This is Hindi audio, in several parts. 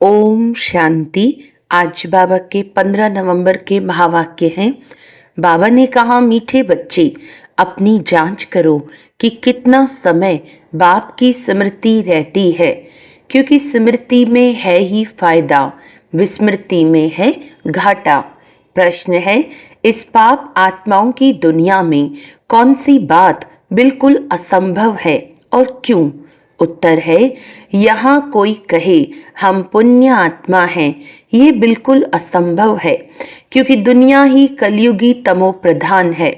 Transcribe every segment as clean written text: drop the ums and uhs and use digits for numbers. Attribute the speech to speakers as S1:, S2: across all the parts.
S1: ओम शांति। आज बाबा के 15 नवंबर के महावाक्य हैं। बाबा ने कहा, मीठे बच्चे, अपनी जांच करो कि कितना समय बाप की स्मृति रहती है, क्योंकि स्मृति में है ही फायदा, विस्मृति में है घाटा। प्रश्न है, इस पाप आत्माओं की दुनिया में कौन सी बात बिल्कुल असंभव है और क्यों? उत्तर है, यहाँ कोई कहे हम पुण्य आत्मा हैं, ये बिल्कुल असंभव है, क्योंकि दुनिया ही कलयुगी तमो प्रधान है।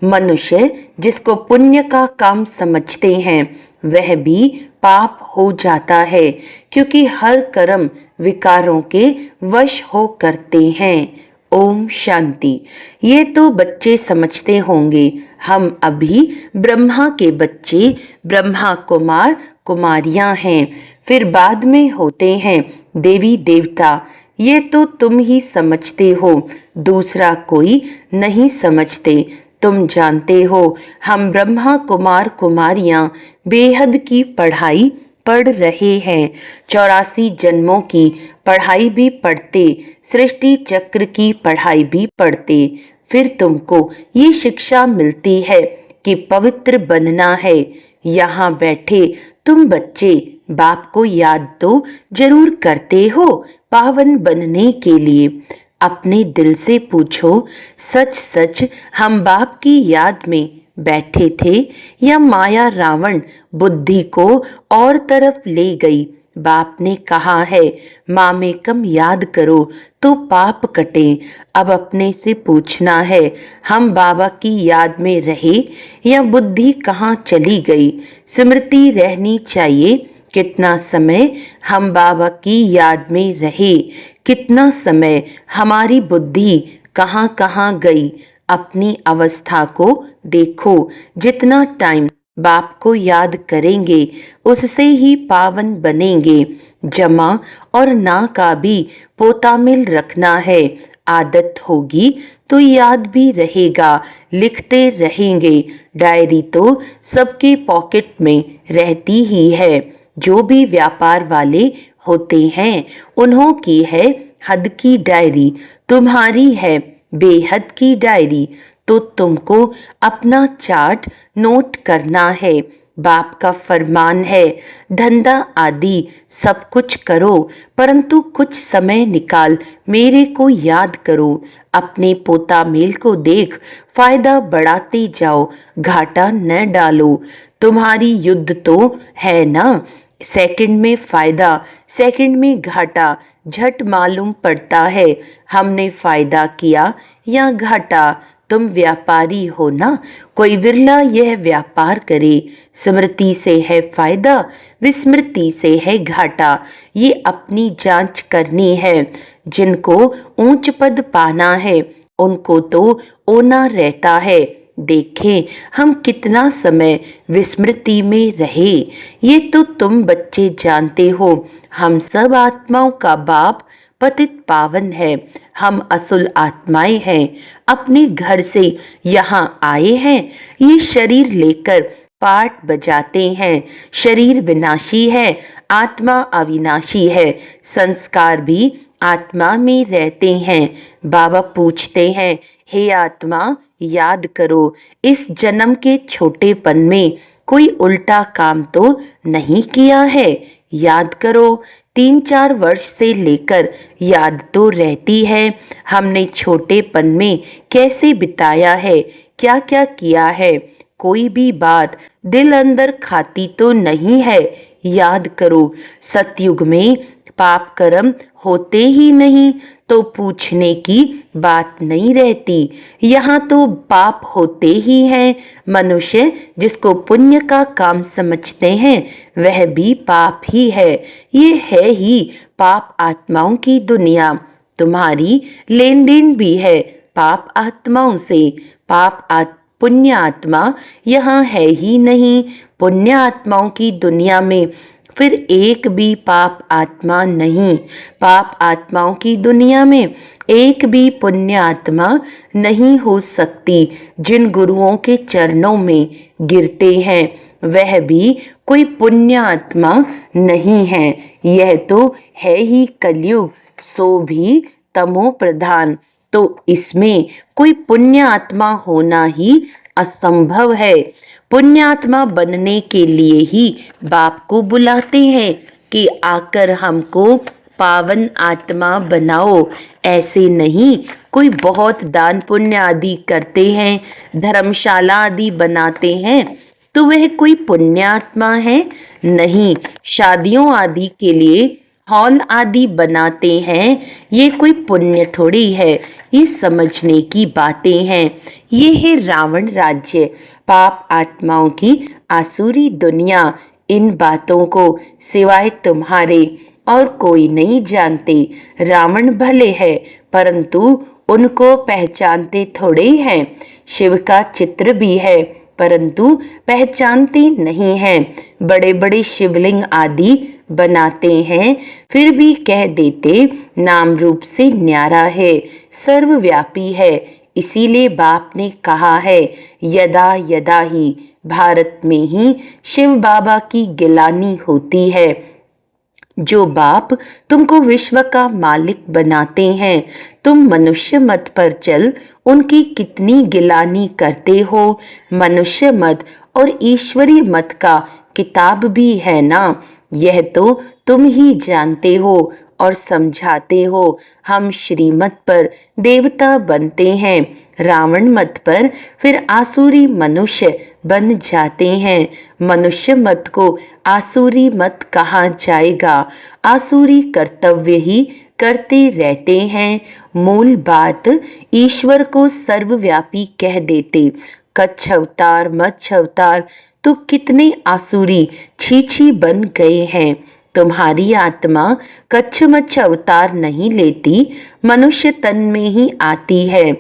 S1: मनुष्य जिसको पुण्य का काम समझते हैं वह भी पाप हो जाता है, क्योंकि हर कर्म विकारों के वश हो करते हैं। ओम शांति। ये तो बच्चे समझते होंगे हम अभी ब्रह्मा के बच्चे, ब्रह्मा कुमार कुमारियां हैं, फिर बाद में होते हैं देवी देवता। ये तो तुम ही समझते हो, दूसरा कोई नहीं समझते। तुम जानते हो हम ब्रह्मा कुमार कुमारियां बेहद की पढ़ाई पढ़ रहे हैं, 84 जन्मों की पढ़ाई भी पढ़ते, सृष्टि चक्र की पढ़ाई भी पढ़ते। फिर तुमको ये शिक्षा मिलती है कि पवित्र बनना है। यहाँ बैठे तुम बच्चे बाप को याद तो जरूर करते हो पावन बनने के लिए। अपने दिल से पूछो, सच सच हम बाप की याद में बैठे थे या माया रावण बुद्धि को और तरफ ले गई? बाप ने कहा है, माँ में कम याद करो तो पाप कटे। अब अपने से पूछना है, हम बाबा की याद में रहे या बुद्धि कहाँ चली गई? स्मृति रहनी चाहिए, कितना समय हम बाबा की याद में रहे, कितना समय हमारी बुद्धि कहाँ कहाँ गई। अपनी अवस्था को देखो, जितना टाइम बाप को याद करेंगे उससे ही पावन बनेंगे। जमा और ना का भी पोतामिल रखना है, आदत होगी तो याद भी रहेगा, लिखते रहेंगे। डायरी तो सबके पॉकेट में रहती ही है। जो भी व्यापार वाले होते हैं उन्हों की है हद की डायरी, तुम्हारी है बेहद की डायरी। तो तुमको अपना चार्ट नोट करना है। बाप का फरमान है, धंधा आदि सब कुछ करो, परंतु कुछ समय निकाल मेरे को याद करो। अपने पोता मेल को देख, फायदा बढ़ाते जाओ, घाटा न डालो। तुम्हारी युद्ध तो है ना, सेकंड में फायदा सेकंड में घाटा झट मालूम पड़ता है, हमने फायदा किया या घाटा। तुम व्यापारी हो ना, कोई विरला यह व्यापार करे। स्मृति से है फायदा, विस्मृति से है घाटा। ये अपनी जांच करनी है। जिनको ऊंच पद पाना है उनको तो ओना रहता है। देखें हम कितना समय विस्मृति में रहे, ये तो तुम बच्चे जानते हो। हम सब आत्माओं का बाप पतित पावन है, हम असुल आत्माएं हैं, अपने घर से यहाँ आए हैं। ये शरीर लेकर पाठ बजाते हैं। शरीर विनाशी है, आत्मा अविनाशी है। संस्कार भी आत्मा में रहते हैं। बाबा पूछते हैं, हे आत्मा याद करो, इस जन्म के छोटेपन में कोई उल्टा काम तो नहीं किया है? याद करो, 3-4 वर्ष से लेकर याद तो रहती है। हमने छोटेपन में कैसे बिताया है, क्या क्या किया है? कोई भी बात दिल अंदर खाती तो नहीं है। याद करो, सतयुग में पाप कर्म होते ही नहीं तो पूछने की बात नहीं रहती। यहाँ तो पाप होते ही हैं। मनुष्य जिसको पुण्य का काम समझते हैं वह भी पाप ही है। ये है ही पाप आत्माओं की दुनिया। तुम्हारी लेन देन भी है पाप आत्माओं से। पुण्य आत्मा यहाँ है ही नहीं। पुण्य आत्माओं की दुनिया में फिर एक भी पाप आत्मा नहीं। पाप आत्माओं की दुनिया में एक भी पुण्य आत्मा नहीं हो सकती। जिन गुरुओं के चरणों में गिरते हैं वह भी कोई पुण्य आत्मा नहीं है। यह तो है ही कलयुग, सो भी तमो प्रधान। तो इसमें कोई पुण्य आत्मा होना ही असंभव है। पुण्यात्मा बनने के लिए ही बाप को बुलाते हैं कि आकर हमको पावन आत्मा बनाओ। ऐसे नहीं कोई बहुत दान पुण्य आदि करते हैं, धर्मशाला आदि बनाते हैं, तो वह कोई पुण्यात्मा है? नहीं। शादियों आदि के लिए हॉल आदि बनाते हैं, ये कोई पुण्य थोड़ी है। ये समझने की बातें हैं। ये है रावण राज्य, पाप आत्माओं की आसुरी दुनिया। इन बातों को सिवाय तुम्हारे और कोई नहीं जानते। रावण भले है, परंतु उनको पहचानते थोड़े हैं। शिव का चित्र भी है, परंतु पहचानते नहीं हैं। बड़े बड़े शिवलिंग आदि बनाते हैं, फिर भी कह देते नाम रूप से न्यारा है, सर्वव्यापी है। इसीलिए बाप ने कहा है, यदा यदा ही भारत में ही शिव बाबा की गिलानी होती है। जो बाप तुमको विश्व का मालिक बनाते हैं, तुम मनुष्य मत पर चल उनकी कितनी गिलानी करते हो। मनुष्य मत और ईश्वरीय मत का किताब भी है ना, यह तो तुम ही जानते हो और समझाते हो। हम श्रीमत पर देवता बनते हैं, रावण मत पर फिर आसुरी मनुष्य बन जाते हैं। मनुष्य मत को आसुरी मत कहा जाएगा। आसुरी कर्तव्य ही करते रहते हैं। मूल बात ईश्वर को सर्वव्यापी कह देते। कच्छ अवतार मत्स्य अवतार तो कितने आसुरी छी बन गए हैं। तुम्हारी आत्मा कच्छ मच्छ अवतार नहीं लेती, मनुष्य तन में ही आती है।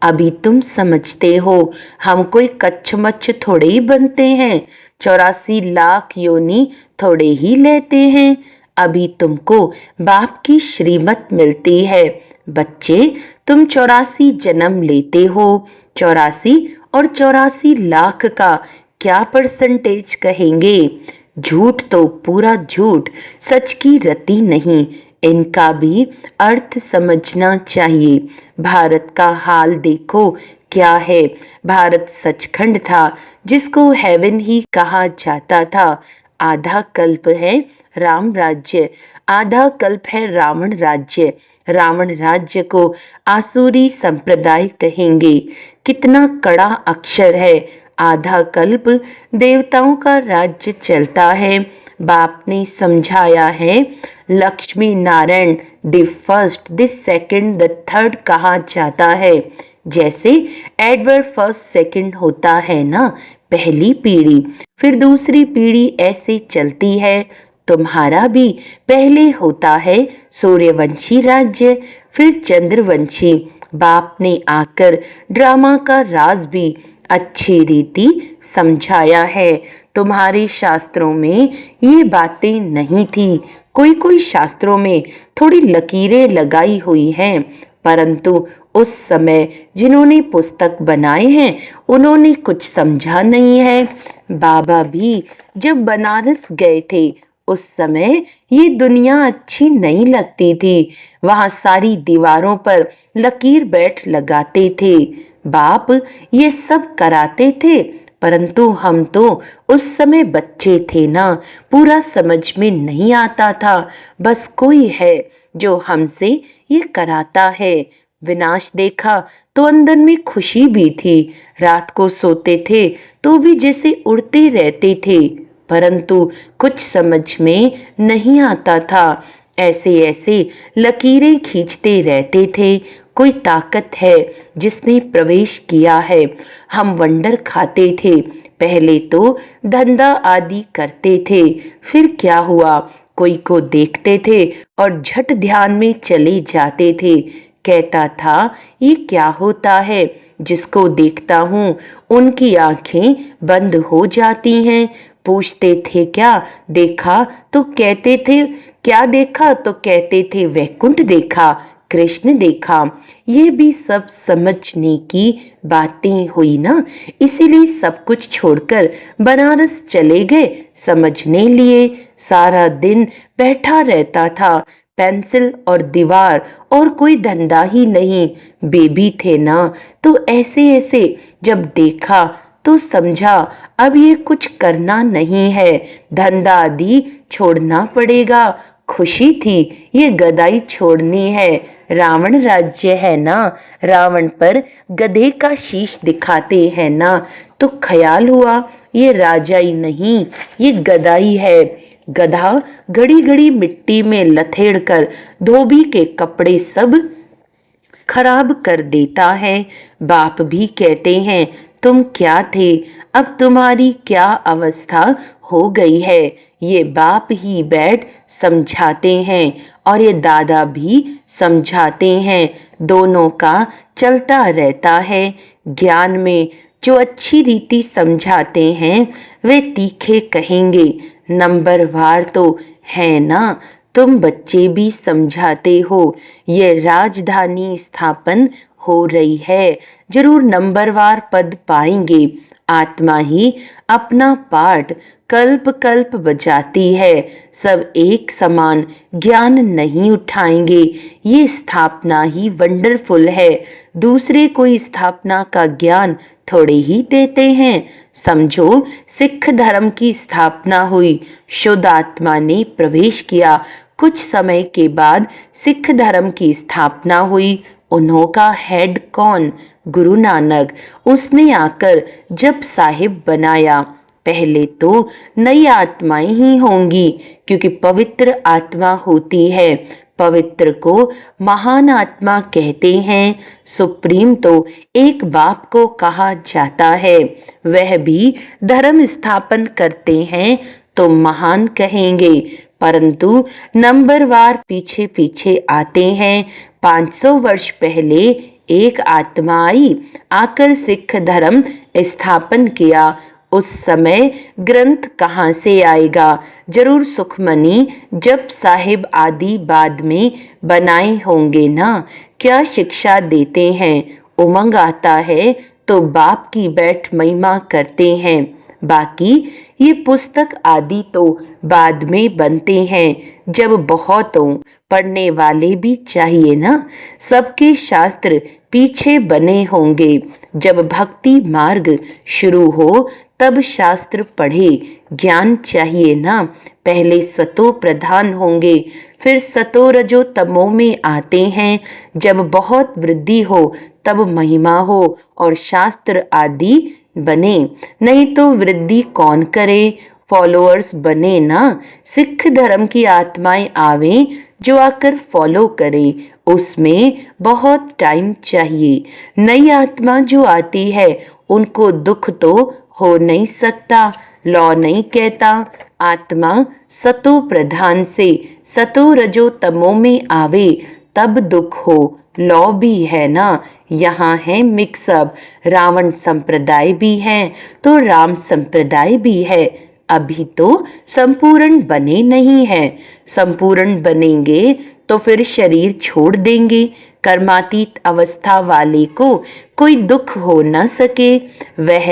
S1: अभी तुम समझते हो हम कोई कच्छ मच्छ थोड़े ही बनते हैं, 84 लाख योनि थोड़े ही लेते हैं। अभी तुमको बाप की श्रीमत मिलती है। बच्चे, तुम 84 जन्म लेते हो। 84 और 84 लाख का क्या परसेंटेज कहेंगे? झूठ तो पूरा झूठ, सच की रति नहीं। इनका भी अर्थ समझना चाहिए। भारत का हाल देखो क्या है। भारत सचखंड था, जिसको हेवन ही कहा जाता था। आधा कल्प है राम राज्य, आधा कल्प है रावण राज्य। रावण राज्य को आसुरी संप्रदाय कहेंगे। कितना कड़ा अक्षर है। आधा कल्प देवताओं का राज्य चलता है। बाप ने समझाया है, Lakshmi Narayan the first the second the third कहा जाता है। जैसे एडवर्ड फर्स्ट सेकंड होता है ना, पहली पीढ़ी, फिर दूसरी पीढ़ी, ऐसे चलती है। तुम्हारा भी पहले होता है सूर्यवंशी राज्य, फिर चंद्रवंशी। बाप ने आकर ड्रामा का राज भी अच्छी रीति समझाया है। तुम्हारे शास्त्रों में ये बातें नहीं थी। कोई कोई शास्त्रों में थोड़ी लकीरें लगाई हुई हैं, परंतु उस समय जिन्होंने पुस्तक बनाए हैं उन्होंने कुछ समझा नहीं है। बाबा भी जब बनारस गए थे उस समय ये दुनिया अच्छी नहीं लगती थी। वहां सारी दीवारों पर लकीर बैठ लगाते थे। बाप ये सब कराते थे, परंतु हम तो उस समय बच्चे थे ना, पूरा समझ में नहीं आता था। बस कोई है जो हमसे ये कराता है। विनाश देखा तो अंदर में खुशी भी थी। रात को सोते थे तो भी जैसे उड़ते रहते थे, परंतु कुछ समझ में नहीं आता था। ऐसे ऐसे लकीरें खींचते रहते थे। कोई ताकत है जिसने प्रवेश किया है। हम वंडर खाते थे। पहले तो धंधा आदि करते थे, फिर क्या हुआ, कोई को देखते थे और झट ध्यान में चले जाते थे। कहता था ये क्या होता है। जिसको देखता हूँ उनकी आंखें बंद हो जाती हैं। पूछते थे क्या देखा, तो कहते थे क्या देखा, तो कहते थे वैकुंठ देखा। कृष्ण देखा। ये भी सब समझने की बातें हुई ना, इसीलिए सब कुछ छोड़कर बनारस चले गए समझने लिए। सारा दिन बैठा रहता था, पेंसिल और दीवार, और कोई धंधा ही नहीं। बेबी थे ना, तो ऐसे ऐसे जब देखा तो समझा अब ये कुछ करना नहीं है, धंधा आदि छोड़ना पड़ेगा। खुशी थी, ये गदाई छोड़नी है। रावण राज्य है ना, रावण पर गधे का शीश दिखाते हैं ना, तो ख्याल हुआ ये राजाई नहीं, ये गदाई है। गधा घड़ी घड़ी मिट्टी में लथेड़ कर धोबी के कपड़े सब खराब कर देता है। बाप भी कहते हैं तुम क्या थे, अब तुम्हारी क्या अवस्था हो गई है। ये बाप ही बैठ समझाते हैं और ये दादा भी समझाते हैं, दोनों का चलता रहता है। ज्ञान में जो अच्छी रीति समझाते हैं वे तीखे कहेंगे, नंबरवार तो है ना। तुम बच्चे भी समझाते हो ये राजधानी स्थापन हो रही है, जरूर नंबरवार पद पाएंगे। आत्मा ही अपना पाठ कल्प कल्प बजाती है, सब एक समान ज्ञान नहीं उठाएंगे। ये स्थापना ही वंडरफुल है, दूसरे कोई स्थापना का ज्ञान थोड़े ही देते हैं। समझो सिख धर्म की स्थापना हुई, शुद्ध आत्मा ने प्रवेश किया, कुछ समय के बाद सिख धर्म की स्थापना हुई। उन्होंने हेड कौन? गुरु नानक। उसने आकर जप साहिब बनाया। पहले तो नई आत्माएं ही होंगी, क्योंकि पवित्र आत्मा होती है। पवित्र को महान आत्मा कहते हैं। सुप्रीम तो एक बाप को कहा जाता है, वह भी धर्म स्थापन करते हैं तो महान कहेंगे, परंतु नंबरवार पीछे पीछे आते हैं। 500 वर्ष पहले एक आत्मा आई, आकर सिख धर्म स्थापन किया। उस समय ग्रंथ कहाँ से आएगा? जरूर सुखमनी जप साहिब आदि बाद में बनाए होंगे ना। क्या शिक्षा देते हैं? उमंग आता है तो बाप की बैठ महिमा करते हैं। बाकी ये पुस्तक आदि तो बाद में बनते हैं, जब बहुत हो। पढ़ने वाले भी चाहिए ना, सबके शास्त्र पीछे बने होंगे। जब भक्ति मार्ग शुरू हो तब शास्त्र पढ़े, ज्ञान चाहिए ना। पहले सतो प्रधान होंगे, फिर सतो रजो तमो में आते हैं। जब बहुत वृद्धि हो तब महिमा हो और शास्त्र आदि बने, नहीं तो वृद्धि कौन करे? फॉलोअर्स बने ना। सिख धर्म की आत्माएं आवे जो आकर फॉलो करे, उसमें बहुत टाइम चाहिए। नई आत्मा जो आती है उनको दुख तो हो नहीं सकता, लॉ नहीं कहता। आत्मा सतो प्रधान से सतो रजो तमो में आवे तब दुख हो, लॉ भी है ना। यहाँ है मिक्सअप, रावण संप्रदाय भी है तो राम संप्रदाय भी है। अभी तो संपूर्ण बने नहीं है, संपूर्ण बनेंगे तो फिर शरीर छोड़ देंगे। कर्मातीत अवस्था वाले को कोई दुख हो न सके, वह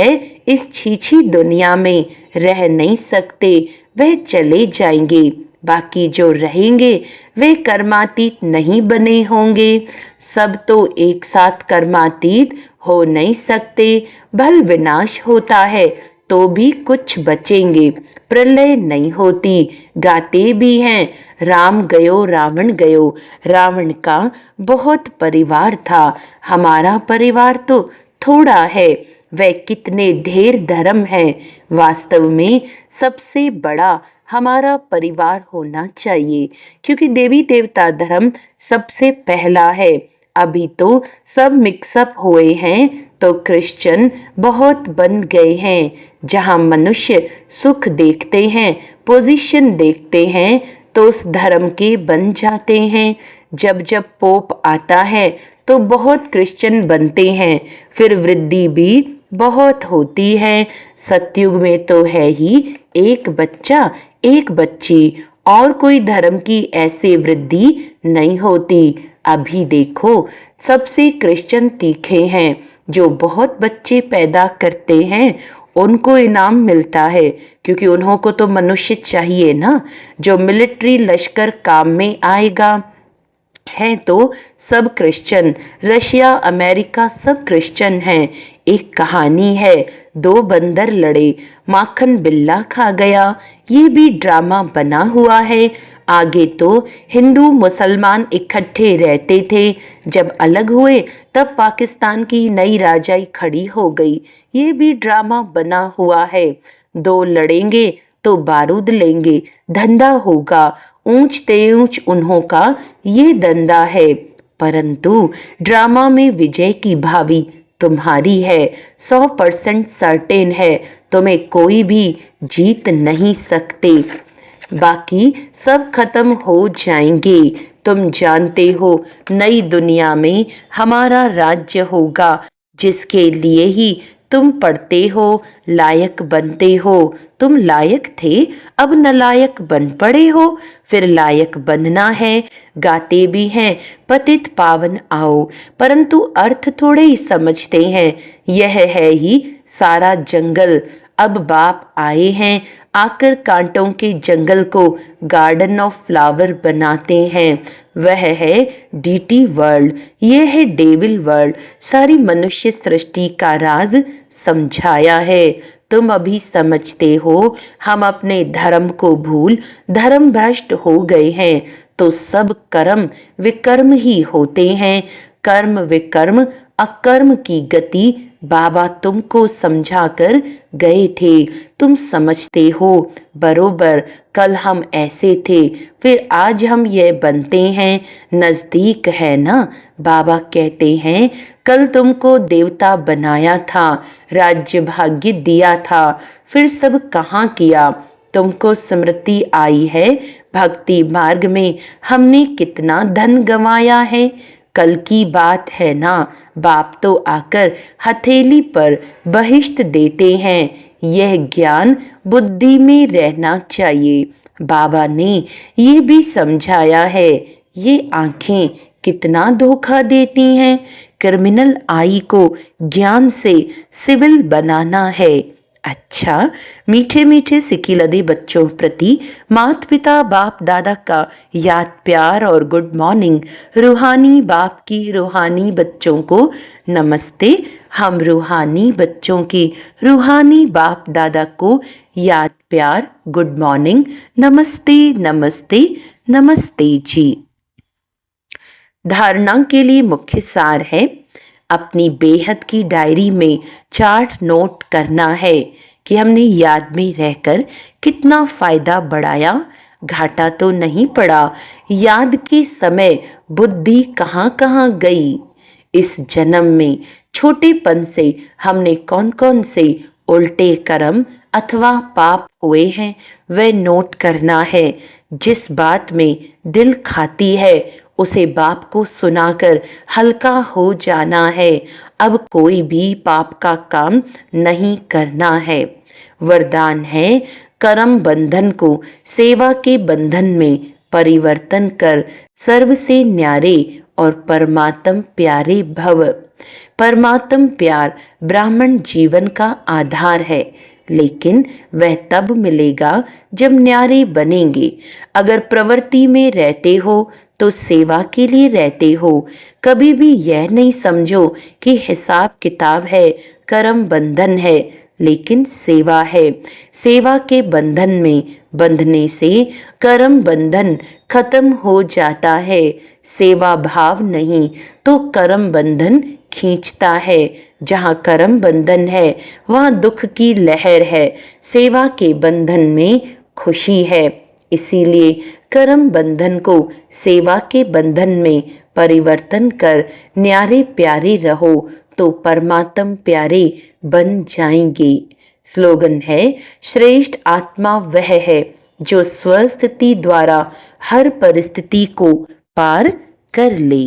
S1: इस छीछी दुनिया में रह नहीं सकते, वह चले जाएंगे। बाकी जो रहेंगे वे कर्मातीत नहीं बने होंगे। सब तो एक साथ कर्मातीत हो नहीं सकते, भल विनाश होता है तो भी कुछ बचेंगे, प्रलय नहीं होती। गाते भी हैं, राम गयो रावण गयो। रावण का बहुत परिवार था, हमारा परिवार तो थोड़ा है, वह कितने ढेर धर्म है। वास्तव में सबसे बड़ा हमारा परिवार होना चाहिए, क्योंकि देवी देवता धर्म सबसे पहला है। अभी तो सब मिक्सअप हुए हैं तो क्रिश्चियन बहुत बन गए हैं। जहाँ मनुष्य सुख देखते हैं, पोजीशन देखते हैं, तो उस धर्म के बन जाते हैं। जब जब पोप आता है तो बहुत क्रिश्चियन बनते हैं, फिर वृद्धि भी बहुत होती है। सतयुग में तो है ही एक बच्चा एक बच्ची, और कोई धर्म की ऐसे वृद्धि नहीं होती। अभी देखो, सबसे क्रिश्चियन तीखे हैं, जो बहुत बच्चे पैदा करते हैं उनको इनाम मिलता है, क्योंकि उन्हों को तो मनुष्य चाहिए ना, जो मिलिट्री लश्कर काम में आएगा। हैं तो सब क्रिश्चियन, रशिया अमेरिका सब क्रिश्चियन हैं। एक कहानी है, दो बंदर लड़े, माखन बिल्ला खा गया। ये भी ड्रामा बना हुआ है। आगे तो हिंदू मुसलमान इकट्ठे रहते थे, जब अलग हुए तब पाकिस्तान की नई राजाई खड़ी हो गई। ये भी ड्रामा बना हुआ है। दो लड़ेंगे तो बारूद लेंगे, धंधा होगा, ऊंच तेऊंच उन्हों का ये धंधा है। परंतु ड्रामा में विजय की भावी तुम्हारी है, 100% सर्टेन है, तुम्हें कोई भी जीत नहीं सकते। बाकी सब खत्म हो जाएंगे। तुम जानते हो, नई दुनिया में हमारा राज्य होगा, जिसके लिए ही तुम पढ़ते हो, लायक बनते हो। तुम लायक थे, अब नलायक बन पड़े हो, फिर लायक बनना है। गाते भी हैं, पतित पावन आओ, परंतु अर्थ थोड़े ही समझते हैं। यह है ही सारा जंगल। अब बाप आए हैं, आकर कांटों के जंगल को गार्डन ऑफ फ्लावर बनाते हैं। वह है डीटी वर्ल्ड, यह है डेविल वर्ल्ड। सारी मनुष्य सृष्टि का राज समझाया है। तुम अभी समझते हो हम अपने धर्म को भूल धर्म भ्रष्ट हो गए हैं, तो सब कर्म विकर्म ही होते हैं। कर्म विकर्म अकर्म की गति बाबा तुमको समझा कर गए थे, तुम समझते हो बरोबर। कल हम ऐसे थे, फिर आज हम ये बनते हैं। नजदीक है ना, बाबा कहते हैं कल तुमको देवता बनाया था, राज्य भाग्य दिया था, फिर सब कहाँ किया। तुमको स्मृति आई है, भक्ति मार्ग में हमने कितना धन गंवाया है। कल की बात है ना, बाप तो आकर हथेली पर बहिष्ट देते हैं। यह ज्ञान बुद्धि में रहना चाहिए। बाबा ने ये भी समझाया है, ये आंखें कितना धोखा देती हैं। क्रिमिनल आई को ज्ञान से सिविल बनाना है। अच्छा, मीठे मीठे सिकिलदे बच्चों प्रति माता पिता बाप दादा का याद प्यार और गुड मॉर्निंग। रूहानी बाप की रूहानी बच्चों को नमस्ते। हम रूहानी बच्चों की रूहानी बाप दादा को याद प्यार गुड मॉर्निंग, नमस्ते नमस्ते नमस्ते जी। धारणा के लिए मुख्य सार है, अपनी बेहद की डायरी में चार्ट नोट करना है कि हमने याद में रहकर कितना फायदा बढ़ाया, घाटा तो नहीं पड़ा। याद के समय बुद्धि कहाँ कहाँ गई। इस जन्म में छोटेपन से हमने कौन कौन से उल्टे कर्म अथवा पाप हुए हैं वह नोट करना है। जिस बात में दिल खाती है उसे बाप को सुनाकर हल्का हो जाना है। अब कोई भी पाप का काम नहीं करना है। वरदान है, कर्म बंधन को सेवा के बंधन में परिवर्तन कर सर्व से न्यारे और परमात्म प्यारे भव। परमात्म प्यार ब्राह्मण जीवन का आधार है, लेकिन वह तब मिलेगा जब न्यारे बनेंगे। अगर प्रवृत्ति में रहते हो तो सेवा के लिए रहते हो। कभी भी यह नहीं समझो कि हिसाब किताब है, कर्म बंधन है, लेकिन सेवा है। सेवा के बंधन में बंधने से कर्म बंधन खत्म हो जाता है। सेवा भाव नहीं तो कर्म बंधन खींचता है। जहाँ कर्म बंधन है वहाँ दुख की लहर है। सेवा के बंधन में खुशी है। इसीलिए कर्म बंधन को सेवा के बंधन में परिवर्तन कर न्यारे प्यारे रहो तो परमात्म प्यारे बन जाएंगे। स्लोगन है, श्रेष्ठ आत्मा वह है जो स्वस्थिति द्वारा हर परिस्थिति को पार कर ले।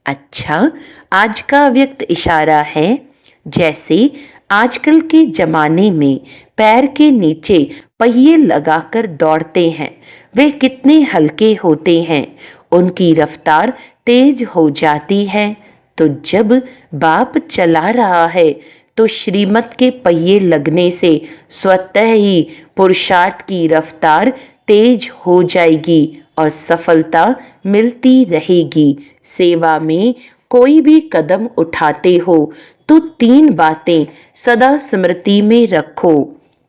S1: अच्छा, आज का व्यक्त इशारा है, जैसे आजकल के जमाने में पैर के नीचे पहिए लगाकर दौड़ते हैं, वे कितने हल्के होते हैं, उनकी रफ्तार तेज हो जाती है। तो जब बाप चला रहा है तो श्रीमत के पहिए लगने से स्वतः ही पुरुषार्थ की रफ्तार तेज हो जाएगी और सफलता मिलती रहेगी। सेवा में कोई भी कदम उठाते हो तो 3 बातें सदा स्मृति में रखो।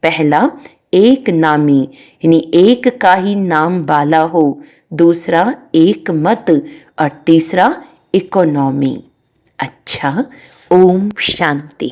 S1: पहला, एक नामी यानी एक का ही नाम वाला हो। दूसरा, एक मत और तीसरा, इकोनॉमी। अच्छा, ओम शांति।